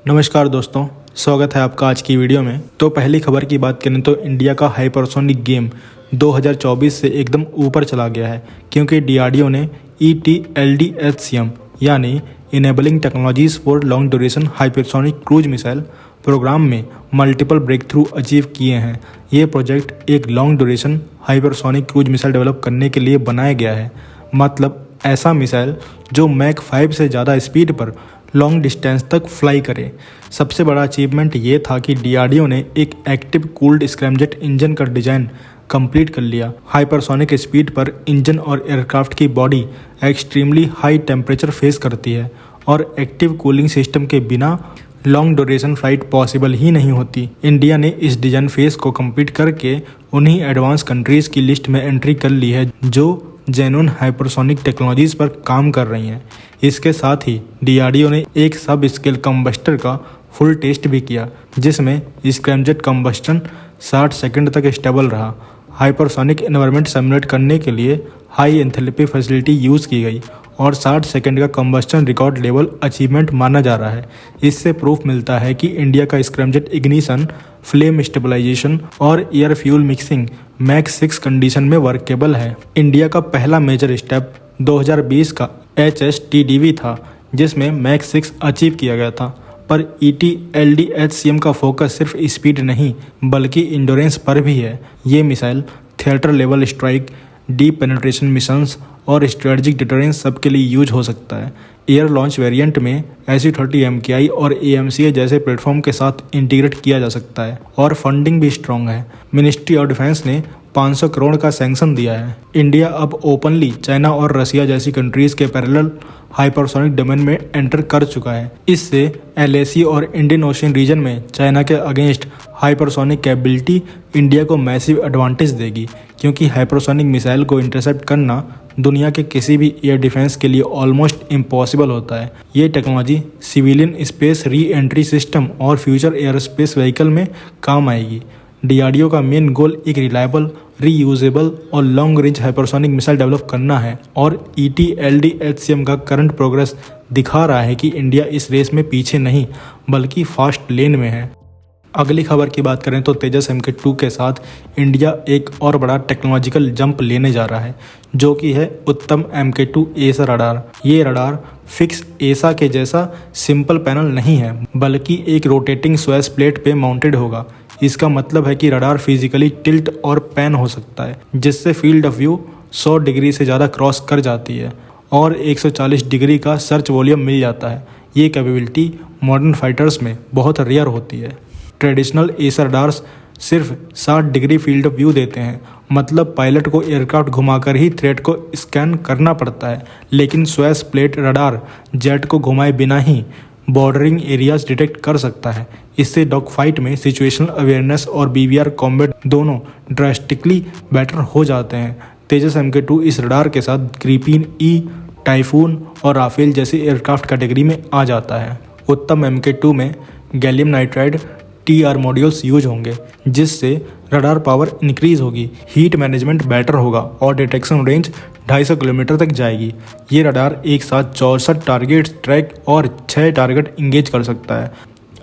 नमस्कार दोस्तों, स्वागत है आपका आज की वीडियो में। तो पहली खबर की बात करें तो इंडिया का हाइपरसोनिक गेम 2024 से एकदम ऊपर चला गया है, क्योंकि डीआरडीओ ने ETLDHCM यानी enabling technologies for long duration hypersonic cruise missile programme में मल्टीपल ब्रेक थ्रू अचीव किए हैं। ये प्रोजेक्ट एक long duration hypersonic cruise missile develop करने के लिए बनाया गया है, मतलब ऐसा मिसाइल जो मैक 5 से ज़्यादा स्पीड पर लॉन्ग डिस्टेंस तक फ्लाई करे। सबसे बड़ा अचीवमेंट ये था कि डीआरडीओ ने एक एक्टिव कूल्ड स्क्रैमजेट इंजन का डिज़ाइन कंप्लीट कर लिया। हाइपरसोनिक स्पीड पर इंजन और एयरक्राफ्ट की body extremely high temperature face करती है और एक्टिव कूलिंग सिस्टम के बिना लॉन्ग ड्यूरेशन फ्लाइट पॉसिबल ही नहीं होती। इंडिया ने इस डिज़ाइन फेस को कंप्लीट करके उन्हीं एडवांस कंट्रीज़ की लिस्ट में एंट्री कर ली है जो जेन्युइन हाइपरसोनिक टेक्नोलॉजीज़ पर काम कर रही हैं। इसके साथ ही डीआरडीओ ने एक सब स्केल कंबस्टर का फुल टेस्ट भी किया, जिसमें स्क्रैमजेट कंबस्टन 60 सेकंड तक स्टेबल रहा। हाइपरसोनिक एनवायरनमेंट सिमुलेट करने के लिए हाई एंथैल्पी फैसिलिटी यूज़ की गई और 60 सेकंड का कंबस्टन रिकॉर्ड लेवल अचीवमेंट माना जा रहा है। इससे प्रूफ मिलता है कि इंडिया का स्क्रैमजेट इग्निशन, फ्लेम स्टेबलाइजेशन और air fuel mixing Mach 6 condition में वर्केबल है। इंडिया का पहला मेजर स्टेप 2020 का HSTDV था, जिसमें मैक 6 अचीव किया गया था। पर ETLDHCM का फोकस सिर्फ स्पीड नहीं बल्कि इंड्योरेंस पर भी है। ये missile theatre level strike, deep penetration missions और स्ट्रेटजिक डिटरेंस सबके लिए यूज हो सकता है। एयर लॉन्च वेरिएंट में SU-30 MKI और AMCA जैसे प्लेटफॉर्म के साथ इंटीग्रेट किया जा सकता है और फंडिंग भी स्ट्रॉन्ग है। मिनिस्ट्री ऑफ डिफेंस ने 500 करोड़ का सैंक्शन दिया है। इंडिया अब ओपनली चाइना और रसिया जैसी कंट्रीज़ के पैरेलल हाइपरसोनिक डोमेन में एंटर कर चुका है। इससे LAC और इंडियन ओशियन रीजन में चाइना के अगेंस्ट हाइपरसोनिक कैपेबिलिटी इंडिया को मैसिव एडवांटेज देगी, क्योंकि हाइपरसोनिक मिसाइल को इंटरसेप्ट करना दुनिया के किसी भी एयर डिफेंस के लिए ऑलमोस्ट इम्पॉसिबल होता है। ये technology civilian space re entry system और फ्यूचर एयरस्पेस व्हीकल में काम आएगी। डीआरडीओ का मेन गोल एक रिलायबल, रीयूजेबल और long range hypersonic missile develop करना है और ETLDHCM का करंट प्रोग्रेस दिखा रहा है कि इंडिया इस रेस में पीछे नहीं बल्कि फास्ट लेन में है। अगली खबर की बात करें तो तेजस MK2 के साथ इंडिया एक और बड़ा टेक्नोलॉजिकल जंप लेने जा रहा है, जो कि है उत्तम MK2 एसा रडार। ये रडार फिक्स एसा के जैसा सिंपल पैनल नहीं है, बल्कि एक रोटेटिंग स्वेस प्लेट पे माउंटेड होगा। इसका मतलब है कि रडार फिजिकली टिल्ट और पैन हो सकता है, जिससे फील्ड ऑफ व्यू 100 डिग्री से ज़्यादा क्रॉस कर जाती है और 140 डिग्री का सर्च वॉल्यूम मिल जाता है। ये कैपेबिलिटी मॉडर्न फाइटर्स में बहुत रेयर होती है। ट्रेडिशनल एसा रडार्स सिर्फ 60 डिग्री फील्ड ऑफ व्यू देते हैं, मतलब पायलट को एयरक्राफ्ट घुमाकर ही थ्रेट को स्कैन करना पड़ता है। लेकिन स्वेस प्लेट रडार जेट को घुमाए बिना ही बॉर्डरिंग एरियाज डिटेक्ट कर सकता है। इससे डॉग फाइट में सिचुएशनल अवेयरनेस और BVR कॉम्बैट दोनों ड्रास्टिकली बेटर हो जाते हैं। तेजस MK2 इस रडार के साथ ग्रिपेन E, टाइफून और राफेल जैसे एयरक्राफ्ट कैटेगरी में आ जाता है। उत्तम MK2 में gallium nitride TR modules use होंगे, जिससे रडार पावर इंक्रीज होगी, हीट मैनेजमेंट बेटर होगा और डिटेक्शन रेंज 250 किलोमीटर तक जाएगी। ये रडार एक साथ 64 टारगेट ट्रैक और 6 टारगेट इंगेज कर सकता है।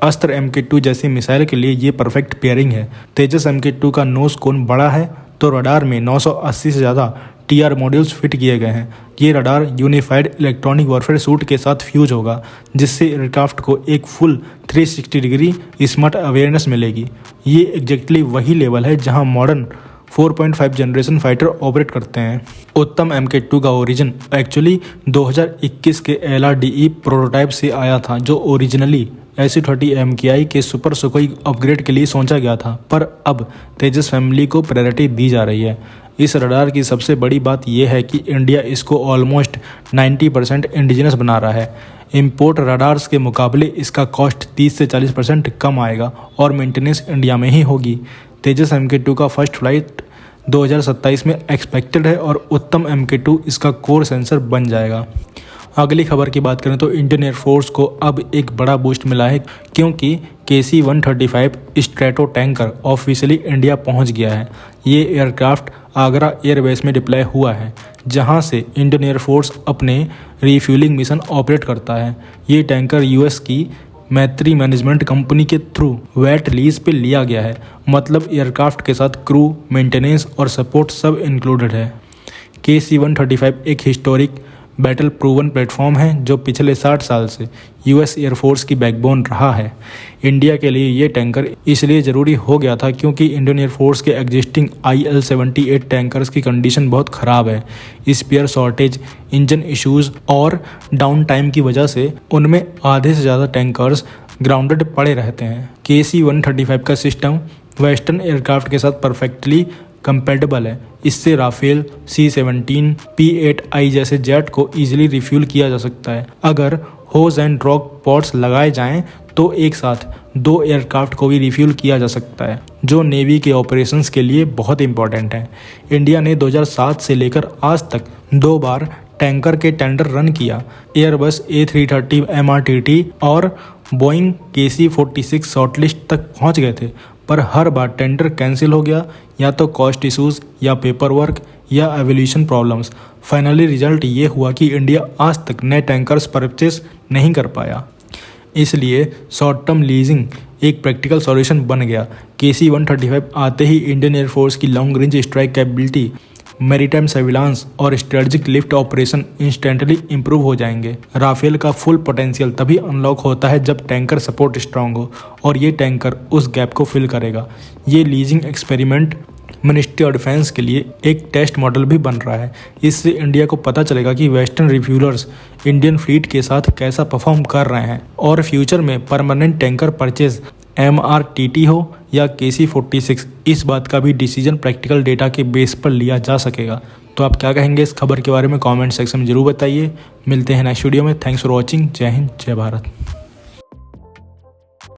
अस्त्र MK2 जैसी मिसाइल के लिए ये परफेक्ट पेयरिंग है। तेजस MK2 का नोज कोन बड़ा है तो रडार में 980 से ज़्यादा TR मॉड्यूल्स फिट किए गए हैं। ये radar unified electronic warfare suit के साथ फ्यूज होगा, जिससे एयरक्राफ्ट को एक फुल 360 डिग्री स्मार्ट अवेयरनेस मिलेगी। ये एग्जैक्टली वही लेवल है जहां मॉडर्न 4.5 जनरेशन फाइटर ऑपरेट करते हैं। उत्तम MK2 का ओरिजिन एक्चुअली 2021 के LRDE प्रोटोटाइप से आया था, जो ओरिजिनली SU-30 MKI के सुपर सुखोई अपग्रेड के लिए सोचा गया था, पर अब तेजस फैमिली को प्रायोरिटी दी जा रही है। इस रडार की सबसे बड़ी बात यह है कि इंडिया इसको ऑलमोस्ट 90% इंडिजिनस बना रहा है। इंपोर्ट रडार्स के मुकाबले इसका कॉस्ट 30 से 40% कम आएगा और मेंटेनेंस इंडिया में ही होगी। तेजस MK2 का फर्स्ट फ्लाइट 2027 में एक्सपेक्टेड है और उत्तम MK2 इसका कोर सेंसर बन जाएगा। अगली खबर की बात करें तो इंडियन एयरफोर्स को अब एक बड़ा बूस्ट मिला है, क्योंकि KC-135 strato tanker officially India पहुंच गया है। ये एयरक्राफ्ट आगरा एयरबेस में डिप्लॉय हुआ है, जहां से इंडियन एयरफोर्स अपने रीफ्यूलिंग मिशन ऑपरेट करता है। ये टैंकर US की मैत्री मैनेजमेंट कंपनी के थ्रू वेट लीज पे लिया गया है, मतलब एयरक्राफ्ट के साथ क्रू, मेंटेनेंस और सपोर्ट सब इंक्लूडेड है। KC-135 एक हिस्टोरिक बैटल प्रूवन प्लेटफॉर्म है जो पिछले 60 साल से यूएस एयरफोर्स की बैकबोन रहा है। इंडिया के लिए ये टैंकर इसलिए ज़रूरी हो गया था क्योंकि इंडियन एयरफोर्स के एग्जिस्टिंग IL-78 टैंकर्स की कंडीशन बहुत ख़राब है। स्पेयर शॉर्टेज, इंजन इश्यूज़ और डाउन टाइम की वजह से उनमें आधे से ज़्यादा टैंकर्स ग्राउंडेड पड़े रहते हैं। KC-135 का सिस्टम वेस्टर्न एयरक्राफ्ट के साथ परफेक्टली कंपेटेबल है। इससे राफेल, C-17, P-8I जैसे जेट को इजीली रिफ्यूल किया जा सकता है। अगर होज एंड ड्रॉप पॉड्स लगाए जाएं तो एक साथ 2 एयरक्राफ्ट को भी रिफ्यूल किया जा सकता है, जो नेवी के ऑपरेशंस के लिए बहुत इंपॉर्टेंट है। इंडिया ने 2007 से लेकर आज तक 2 बार टैंकर के टेंडर रन किया। एयरबस A330 MRTT और बोइंग KC-46 शॉर्टलिस्ट तक पहुंच गए थे, पर हर बार टेंडर कैंसिल हो गया, या तो कॉस्ट इशूज़ या पेपर वर्क या एवोल्यूशन प्रॉब्लम्स। फाइनली रिजल्ट ये हुआ कि इंडिया आज तक नए टैंकर्स परचेस नहीं कर पाया। इसलिए शॉर्ट टर्म लीजिंग एक प्रैक्टिकल सॉल्यूशन बन गया। KC-135 आते ही इंडियन एयरफोर्स की long range strike capability, maritime surveillance और strategic lift operation instantly improve हो जाएंगे। राफेल का फुल पोटेंशियल तभी अनलॉक होता है जब टैंकर सपोर्ट स्ट्रांग हो, और ये टैंकर उस गैप को फिल करेगा। ये लीजिंग एक्सपेरिमेंट मिनिस्ट्री ऑफ डिफेंस के लिए एक टेस्ट मॉडल भी बन रहा है। इससे इंडिया को पता चलेगा कि वेस्टर्न रिफ्यूलर्स इंडियन फ्लीट के साथ कैसा परफॉर्म कर रहे हैं, और फ्यूचर में परमानेंट टैंकर परचेज MRTT हो या KC-46, इस बात का भी डिसीजन प्रैक्टिकल डेटा के बेस पर लिया जा सकेगा। तो आप क्या कहेंगे इस खबर के बारे में कमेंट सेक्शन में जरूर बताइए। मिलते हैं नेक्स्ट वीडियो में। Thanks for watching. जय हिंद, जय भारत।